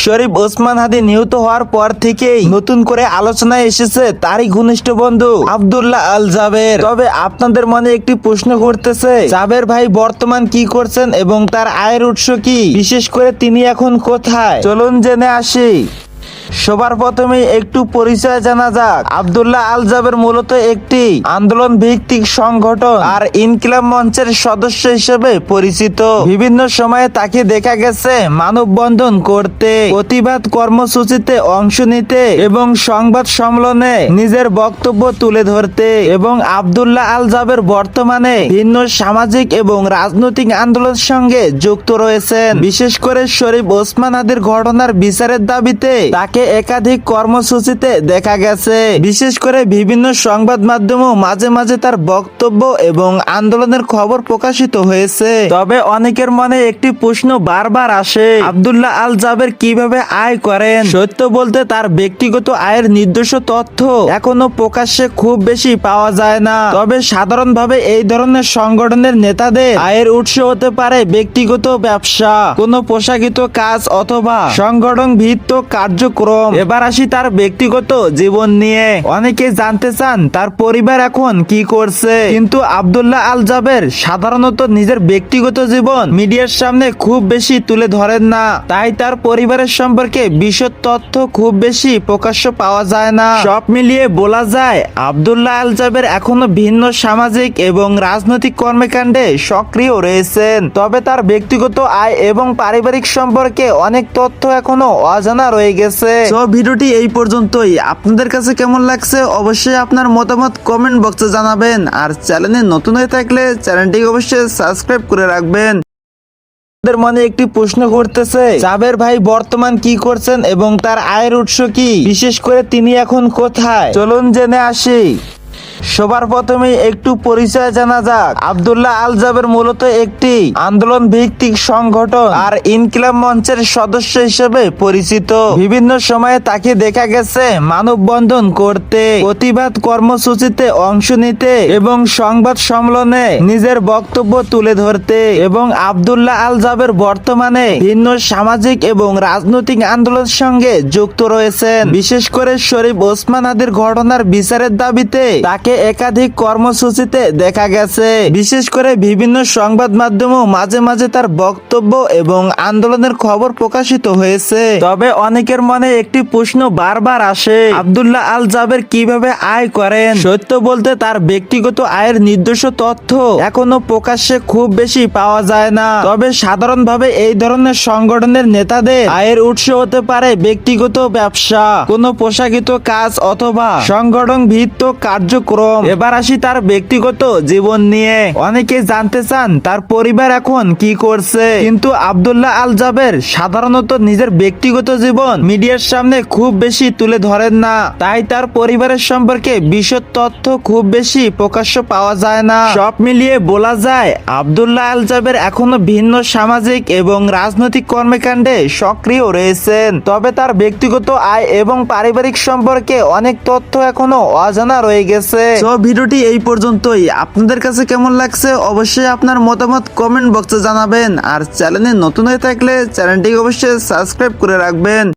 শরীফ ওসমান হাদি নিহত হওয়ার পর থেকেই নতুন করে আলোচনায় এসেছে তারই ঘনিষ্ঠ বন্ধু আব্দুল্লাহ আল জাবের। তবে আপনাদের মনে একটি প্রশ্ন করতেছে, জাবের ভাই বর্তমান কি করছেন এবং তার আয়ের উৎস কি, বিশেষ করে তিনি এখন কোথায়? চলুন জেনে আসি। সবার প্রথমে একটু পরিচয় জানা যাক। আব্দুল্লাহ আল জাবের মূলত একটি আন্দোলন ভিত্তিক সংগঠন আর ইনকিলাব মঞ্চের সদস্য হিসেবে পরিচিত। বিভিন্ন সময়ে তাকে দেখা গেছে মানববন্ধন করতে, প্রতিবাদ কর্মসূচিতে অংশ নিতে এবং সংবাদ সম্মেলনে নিজের বক্তব্য তুলে ধরতে। এবং আব্দুল্লাহ আল জাবের বর্তমানে ভিন্ন সামাজিক এবং রাজনৈতিক আন্দোলনের সঙ্গে যুক্ত রয়েছেন। বিশেষ করে শরীফ ওসমান হাদির ঘটনার বিচারের দাবিতে তাকে একাধিক কর্মসূচিতে দেখা গেছে। বিশেষ করে বিভিন্ন সংবাদ মাধ্যমেও মাঝে মাঝে তার বক্তব্য এবং আন্দোলনের খবর প্রকাশিত হয়েছে। তবে অনেকের মনে একটি প্রশ্ন বারবার আসে, আব্দুল্লাহ আল জাবের কিভাবে আয় করেন? সত্য বলতে তার ব্যক্তিগত আয়ের নির্দিষ্ট তথ্য এখনো প্রকাশ্যে খুব বেশি পাওয়া যায় না। তবে সাধারণভাবে এই ধরনের সংগঠনের নেতাদের আয়ের উৎস হতে পারে ব্যক্তিগত ব্যবসা, কোনো পোশাকিত কাজ অথবা সংগঠন ভিত্তিক কার্যক্রম। এবার আসি তার ব্যক্তিগত জীবন নিয়ে। অনেকে জানতে চান তার পরিবার এখন কি করছে, কিন্তু আব্দুল্লাহ আল জাবের সাধারণত নিজের ব্যক্তিগত জীবন মিডিয়ার সামনে খুব বেশি তুলে ধরেন না। তাই তার পরিবারের সম্পর্কে বিশদ তথ্য খুব বেশি প্রকাশ্য পাওয়া যায় না। সব মিলিয়ে বলা যায় আব্দুল্লাহ আল জাবের এখনো ভিন্ন সামাজিক এবং রাজনৈতিক কর্মকাণ্ডে সক্রিয় রয়েছেন। তবে তার ব্যক্তিগত আয় এবং পারিবারিক সম্পর্কে অনেক তথ্য এখনো অজানা রয়ে গেছে। তো ভিডিওটি এই পর্যন্তই। আপনাদের কাছে কেমন লাগছে অবশ্যই আপনার মতামত কমেন্ট বক্সে জানাবেন। আর চ্যানেলে নতুন হয়ে থাকলে চ্যানেলটি অবশ্যই সাবস্ক্রাইব করে রাখবেন। আপনাদের মনে একটি প্রশ্ন করতেছে, জাবের ভাই বর্তমান কি করছেন এবং তার আয়ের উৎস কি, বিশেষ করে তিনি এখন কোথায়? চলুন জেনে আসি। সবার প্রথমে একটু পরিচয় জানা যাক। আব্দুল্লাহ আল জাবের মূলত একটি আন্দোলন ভিত্তিক সংগঠন আর ইনকিলাব মঞ্চের সদস্য হিসেবে পরিচিত। বিভিন্ন সময়ে তাকে দেখা গেছে মানববন্ধন করতে, প্রতিবাদ কর্মসূচিতে অংশ নিতে এবং সংবাদ সম্মেলনে নিজের বক্তব্য তুলে ধরতে। এবং আব্দুল্লাহ আল জাবের বর্তমানে ভিন্ন সামাজিক এবং রাজনৈতিক আন্দোলনের সঙ্গে যুক্ত রয়েছেন। বিশেষ করে শরীফ ওসমান হাদির ঘটনার বিচারের দাবিতে তাকে একাধিক কর্মসূচিতে দেখা গেছে। বিশেষ করে বিভিন্ন সংবাদ মাধ্যমেও মাঝে মাঝে তার বক্তব্য এবং আন্দোলনের খবর প্রকাশিত হয়েছে। তবে অনেকের মনে একটি প্রশ্ন বারবার আসে, আব্দুল্লাহ আল জাবের কিভাবে আয় করেন? সত্য বলতে তার ব্যক্তিগত আয়ের নির্দিষ্ট তথ্য এখনো প্রকাশ্যে খুব বেশি পাওয়া যায় না। তবে সাধারণভাবে এই ধরনের সংগঠনের নেতাদের আয়ের উৎস হতে পারে ব্যক্তিগত ব্যবসা, কোনো পোশাকিত কাজ অথবা সংগঠন ভিত্তিক কার্যক্রম। এবার আসি তার ব্যক্তিগত জীবন নিয়ে। অনেকে জানতে চান তার পরিবার এখন কি করছে, কিন্তু আব্দুল্লাহ আল জাবের সাধারণত নিজের ব্যক্তিগত জীবন মিডিয়ার সামনে খুব বেশি তুলে ধরেন না। তাই তার পরিবারের সম্পর্কে বিশদ তথ্য খুব বেশি প্রকাশ্য পাওয়া যায় না। সব মিলিয়ে বলা যায় আব্দুল্লাহ আল জাবের এখনো ভিন্ন সামাজিক এবং রাজনৈতিক কর্মকাণ্ডে সক্রিয় রয়েছেন। তবে তার ব্যক্তিগত আয় এবং পারিবারিক সম্পর্কে অনেক তথ্য এখনো অজানা রয়ে গেছে। তো ভিডিওটি এই পর্যন্তই। আপনাদের কাছে কেমন লাগছে অবশ্যই আপনার মতামত কমেন্ট বক্সে জানাবেন। আর চ্যানেলে নতুন হয়ে থাকলে চ্যানেলটি অবশ্যই সাবস্ক্রাইব করে রাখবেন।